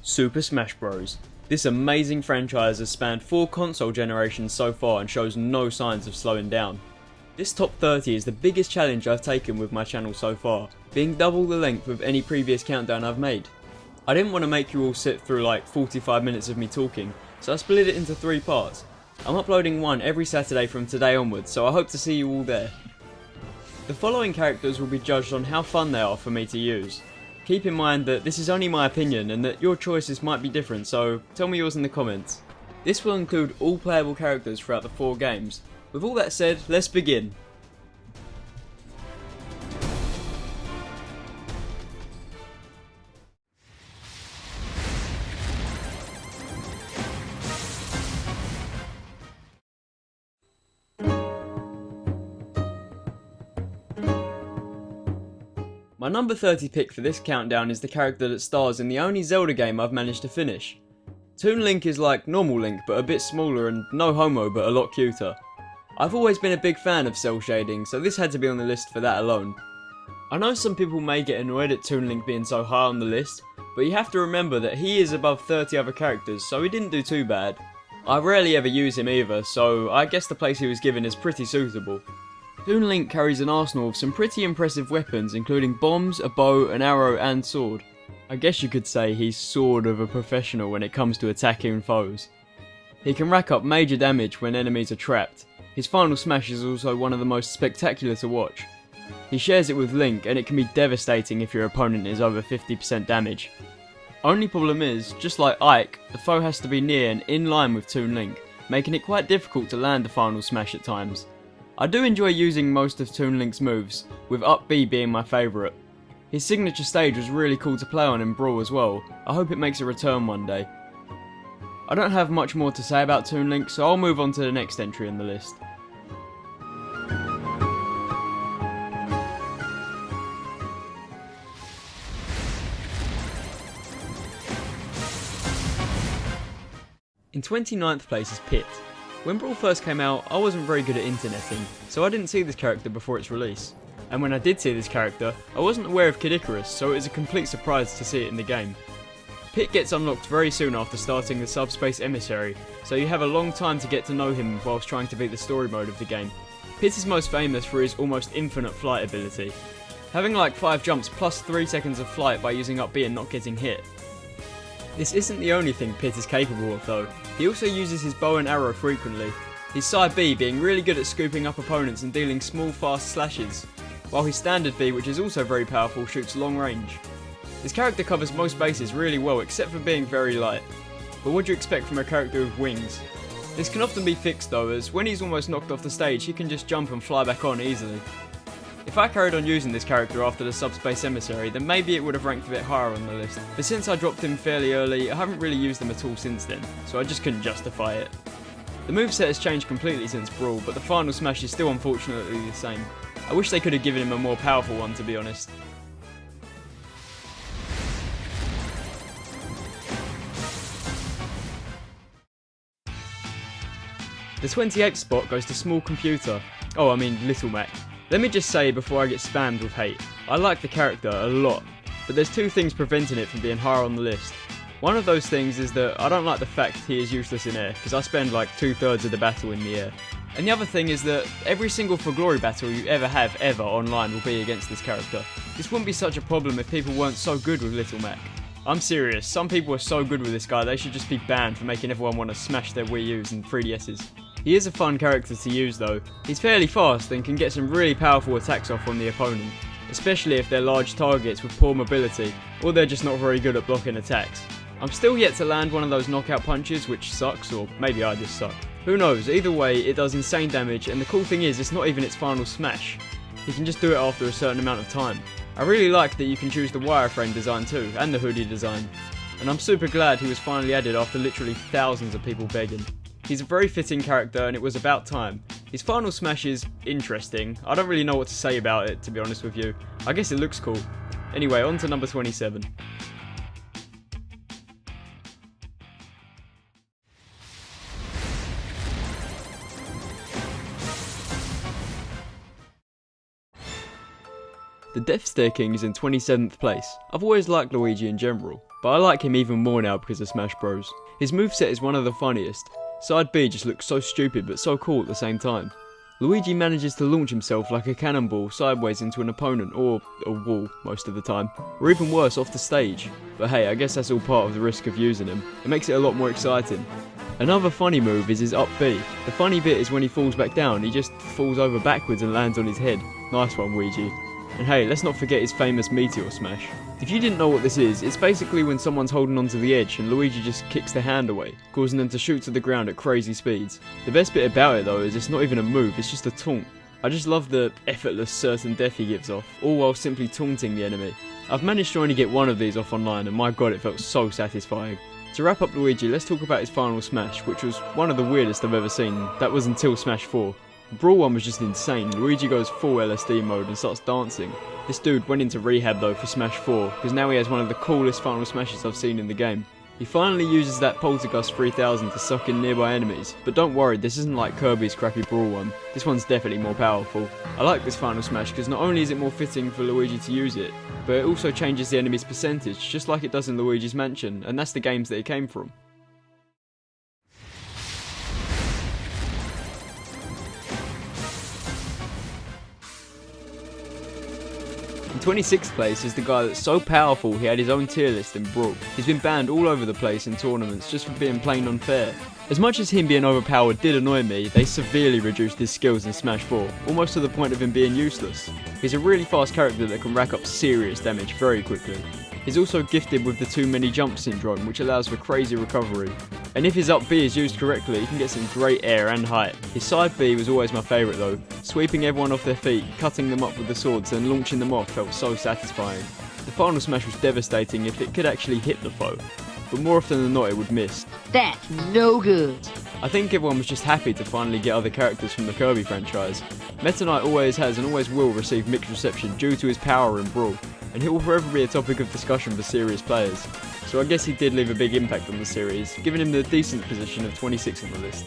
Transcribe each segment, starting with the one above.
Super Smash Bros. This amazing franchise has spanned 4 console generations so far and shows no signs of slowing down. This top 30 is the biggest challenge I've taken with my channel so far, being double the length of any previous countdown I've made. I didn't want to make you all sit through like 45 minutes of me talking, so I split it into 3 parts. I'm uploading one every Saturday from today onwards, so I hope to see you all there. The following characters will be judged on how fun they are for me to use. Keep in mind that this is only my opinion and that your choices might be different, so tell me yours in the comments. This will include all playable characters throughout the 4 games. With all that said, let's begin. My number 30 pick for this countdown is the character that stars in the only Zelda game I've managed to finish. Toon Link is like normal Link but a bit smaller and no homo but a lot cuter. I've always been a big fan of cel shading, so this had to be on the list for that alone. I know some people may get annoyed at Toon Link being so high on the list, but you have to remember that he is above 30 other characters, so he didn't do too bad. I rarely ever use him either, so I guess the place he was given is pretty suitable. Toon Link carries an arsenal of some pretty impressive weapons, including bombs, a bow, an arrow and sword. I guess you could say he's sort of a professional when it comes to attacking foes. He can rack up major damage when enemies are trapped. His final smash is also one of the most spectacular to watch. He shares it with Link and it can be devastating if your opponent is over 50% damage. Only problem is, just like Ike, the foe has to be near and in line with Toon Link, making it quite difficult to land the final smash at times. I do enjoy using most of Toon Link's moves, with up B being my favourite. His signature stage was really cool to play on in Brawl as well. I hope it makes a return one day. I don't have much more to say about Toon Link, so I'll move on to the next entry on the list. In 29th place is Pit. When Brawl first came out, I wasn't very good at interneting, so I didn't see this character before its release. And when I did see this character, I wasn't aware of Kid Icarus, so it was a complete surprise to see it in the game. Pit gets unlocked very soon after starting the Subspace Emissary, so you have a long time to get to know him whilst trying to beat the story mode of the game. Pit is most famous for his almost infinite flight ability, having like 5 jumps plus 3 seconds of flight by using up B and not getting hit. This isn't the only thing Pit is capable of though. He also uses his bow and arrow frequently, his side B being really good at scooping up opponents and dealing small fast slashes, while his standard B, which is also very powerful, shoots long range. His character covers most bases really well except for being very light, but what do you expect from a character with wings? This can often be fixed though, as when he's almost knocked off the stage he can just jump and fly back on easily. If I carried on using this character after the Subspace Emissary, then maybe it would have ranked a bit higher on the list, but since I dropped him fairly early, I haven't really used them at all since then, so I just couldn't justify it. The moveset has changed completely since Brawl, but the final smash is still unfortunately the same. I wish they could have given him a more powerful one, to be honest. The 28th spot goes to Small Computer. Oh, I mean Little Mac. Let me just say before I get spammed with hate, I like the character a lot, but there's 2 things preventing it from being higher on the list. One of those things is that I don't like the fact he is useless in air, because I spend like 2/3 of the battle in the air. And the other thing is that every single For Glory battle you ever have online will be against this character. This wouldn't be such a problem if people weren't so good with Little Mac. I'm serious, some people are so good with this guy they should just be banned for making everyone want to smash their Wii U's and 3DS's. He is a fun character to use though. He's fairly fast and can get some really powerful attacks off on the opponent, especially if they're large targets with poor mobility, or they're just not very good at blocking attacks. I'm still yet to land one of those knockout punches, which sucks, or maybe I just suck. Who knows, either way it does insane damage, and the cool thing is it's not even its final smash. You can just do it after a certain amount of time. I really like that you can choose the wireframe design too, and the hoodie design. And I'm super glad he was finally added after literally thousands of people begging. He's a very fitting character and it was about time. His final smash is interesting. I don't really know what to say about it, to be honest with you. I guess it looks cool. Anyway, on to number 27. The Death Stare King is in 27th place. I've always liked Luigi in general. but I like him even more now because of Smash Bros. His moveset is one of the funniest. Side B just looks so stupid but so cool at the same time. Luigi manages to launch himself like a cannonball sideways into an opponent, or a wall most of the time, or even worse, off the stage. But hey, I guess that's all part of the risk of using him. It makes it a lot more exciting. Another funny move is his up B. The funny bit is when he falls back down, he just falls over backwards and lands on his head. Nice one, Luigi. And hey, let's not forget his famous Meteor Smash. If you didn't know what this is, it's basically when someone's holding onto the edge and Luigi just kicks their hand away, causing them to shoot to the ground at crazy speeds. The best bit about it though is it's not even a move, it's just a taunt. I just love the effortless certain death he gives off, all while simply taunting the enemy. I've managed to only get one of these off online and my god, it felt so satisfying. To wrap up Luigi, let's talk about his final smash, which was one of the weirdest I've ever seen. That was until Smash 4. Brawl 1 was just insane. Luigi goes full LSD mode and starts dancing. This dude went into rehab though for Smash 4, because now he has one of the coolest final smashes I've seen in the game. He finally uses that Poltergust 3000 to suck in nearby enemies, but don't worry, this isn't like Kirby's crappy Brawl 1. This one's definitely more powerful. I like this final smash because not only is it more fitting for Luigi to use it, but it also changes the enemy's percentage, just like it does in Luigi's Mansion, and that's the games that it came from. In 26th place is the guy that's so powerful he had his own tier list in Brawl. He's been banned all over the place in tournaments just for being plain unfair. As much as him being overpowered did annoy me, they severely reduced his skills in Smash 4, almost to the point of him being useless. He's a really fast character that can rack up serious damage very quickly. He's also gifted with the too many jump syndrome, which allows for crazy recovery. And if his up B is used correctly, he can get some great air and height. His side B was always my favourite though. Sweeping everyone off their feet, cutting them up with the swords and launching them off felt so satisfying. The final smash was devastating if it could actually hit the foe, but more often than not it would miss. That's no good. I think everyone was just happy to finally get other characters from the Kirby franchise. Meta Knight always has and always will receive mixed reception due to his power in Brawl, and he will forever be a topic of discussion for serious players. So I guess he did leave a big impact on the series, giving him the decent position of 26 on the list.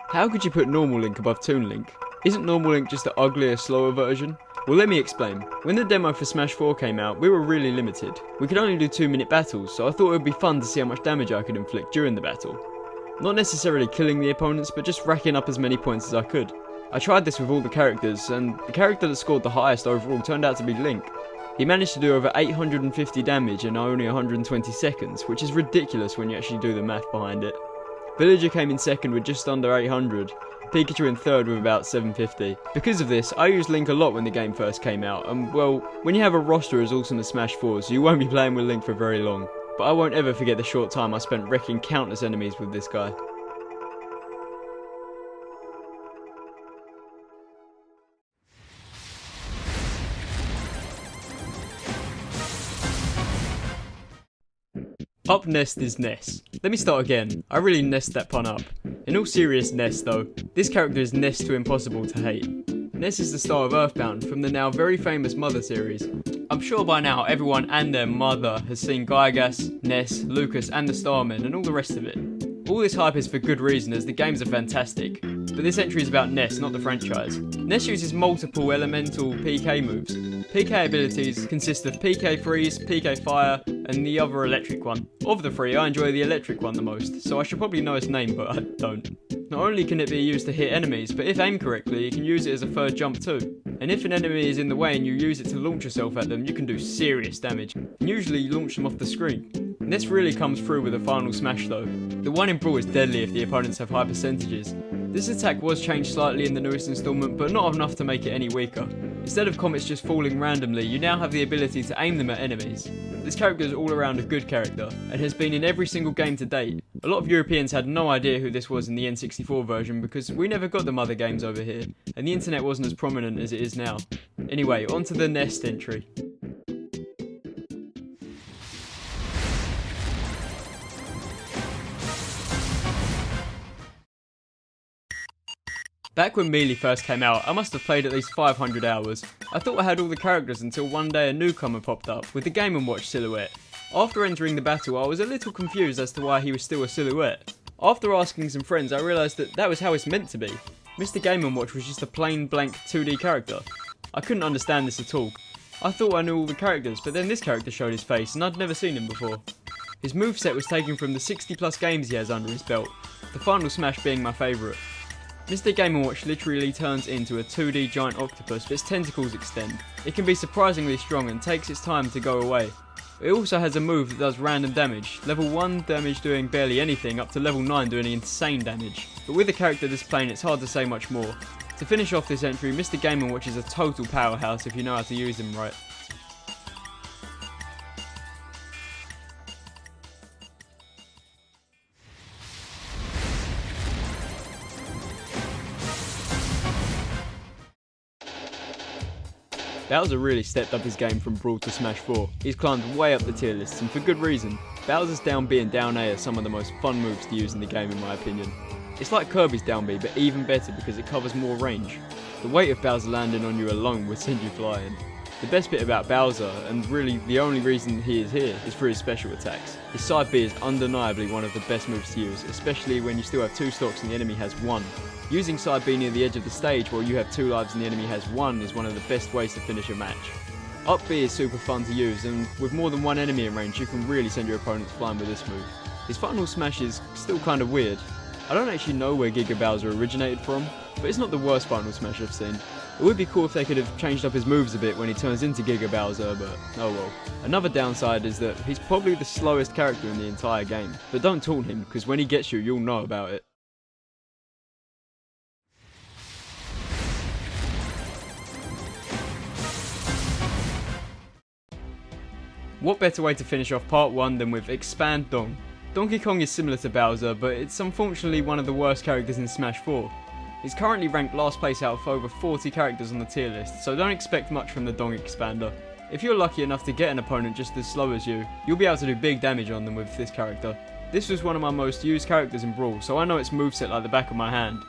How could you put Normal Link above Toon Link? Isn't Normal Link just the uglier, slower version? Well, let me explain. When the demo for Smash 4 came out, we were really limited. We could only do 2-minute battles, so I thought it would be fun to see how much damage I could inflict during the battle. Not necessarily killing the opponents, but just racking up as many points as I could. I tried this with all the characters, and the character that scored the highest overall turned out to be Link. He managed to do over 850 damage in only 120 seconds, which is ridiculous when you actually do the math behind it. Villager came in second with just under 800, Pikachu in third with about 750. Because of this, I used Link a lot when the game first came out, and well, when you have a roster as awesome as Smash 4's, you won't be playing with Link for very long. But I won't ever forget the short time I spent wrecking countless enemies with this guy. Up next is Ness. Let me start again. I really messed that pun up. In all seriousness though, this character is Ness too impossible to hate. Ness is the star of Earthbound from the now very famous Mother series. I'm sure by now everyone and their mother has seen Gygas, Ness, Lucas and the Starmen and all the rest of it. All this hype is for good reason as the games are fantastic, but this entry is about Ness, not the franchise. Ness uses multiple elemental PK moves. PK abilities consist of PK Freeze, PK Fire, and the other electric one. Of the three, I enjoy the electric one the most, so I should probably know its name, but I don't. Not only can it be used to hit enemies, but if aimed correctly, you can use it as a third jump too. And if an enemy is in the way and you use it to launch yourself at them, you can do serious damage, and usually launch them off the screen. And this really comes through with the final smash though. The one in Brawl is deadly if the opponents have high percentages. This attack was changed slightly in the newest installment, but not enough to make it any weaker. Instead of comets just falling randomly, you now have the ability to aim them at enemies. This character is all around a good character, and has been in every single game to date. A lot of Europeans had no idea who this was in the N64 version because we never got them other games over here, and the internet wasn't as prominent as it is now. Anyway, on to the next entry. Back when Melee first came out, I must have played at least 500 hours. I thought I had all the characters until one day a newcomer popped up with the Game & Watch silhouette. After entering the battle, I was a little confused as to why he was still a silhouette. After asking some friends, I realised that was how it's meant to be. Mr. Game & Watch was just a plain blank 2D character. I couldn't understand this at all. I thought I knew all the characters, but then this character showed his face and I'd never seen him before. His moveset was taken from the 60 plus games he has under his belt, the final smash being my favourite. Mr. Game & Watch literally turns into a 2D giant octopus, but its tentacles extend. It can be surprisingly strong and takes its time to go away. It also has a move that does random damage, level 1 damage doing barely anything up to level 9 doing insane damage. But with a character this plain it's hard to say much more. To finish off this entry, Mr. Game & Watch is a total powerhouse if you know how to use him right. Bowser really stepped up his game from Brawl to Smash 4. He's climbed way up the tier lists, and for good reason. Bowser's down B and down A are some of the most fun moves to use in the game in my opinion. It's like Kirby's down B, but even better because it covers more range. The weight of Bowser landing on you alone would send you flying. The best bit about Bowser, and really the only reason he is here, is for his special attacks. His side B is undeniably one of the best moves to use, especially when you still have 2 stocks and the enemy has 1. Using side B near the edge of the stage while you have 2 lives and the enemy has 1 is one of the best ways to finish a match. Up B is super fun to use, and with more than 1 enemy in range you can really send your opponents flying with this move. His final smash is still kind of weird. I don't actually know where Giga Bowser originated from, but it's not the worst final smash I've seen. It would be cool if they could have changed up his moves a bit when he turns into Giga Bowser, but oh well. Another downside is that he's probably the slowest character in the entire game, but don't taunt him, because when he gets you, you'll know about it. What better way to finish off part 1 than with Expand Dong? Donkey Kong is similar to Bowser, but it's unfortunately one of the worst characters in Smash 4. He's currently ranked last place out of over 40 characters on the tier list, so don't expect much from the Dong Expander. If you're lucky enough to get an opponent just as slow as you, you'll be able to do big damage on them with this character. This was one of my most used characters in Brawl, so I know its moveset like the back of my hand.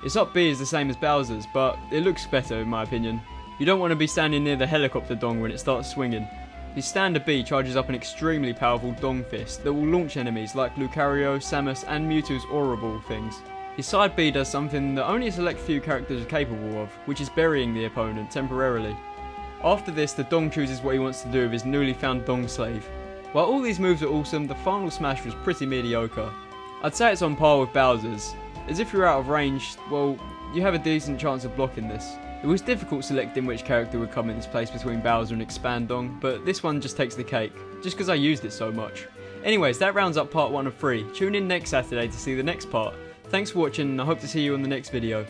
Its up B is the same as Bowser's, but it looks better in my opinion. You don't want to be standing near the helicopter Dong when it starts swinging. His standard B charges up an extremely powerful Dong Fist that will launch enemies like Lucario, Samus and Mewtwo's Aura Ball things. His side B does something that only a select few characters are capable of, which is burying the opponent temporarily. After this, the Dong chooses what he wants to do with his newly found Dong Slave. While all these moves are awesome, the final smash was pretty mediocre. I'd say it's on par with Bowser's. As if you're out of range, well, you have a decent chance of blocking this. It was difficult selecting which character would come in this place between Bowser and Expand Dong, but this one just takes the cake, just because I used it so much. Anyways, that rounds up part 1 of 3. Tune in next Saturday to see the next part. Thanks for watching and I hope to see you on the next video.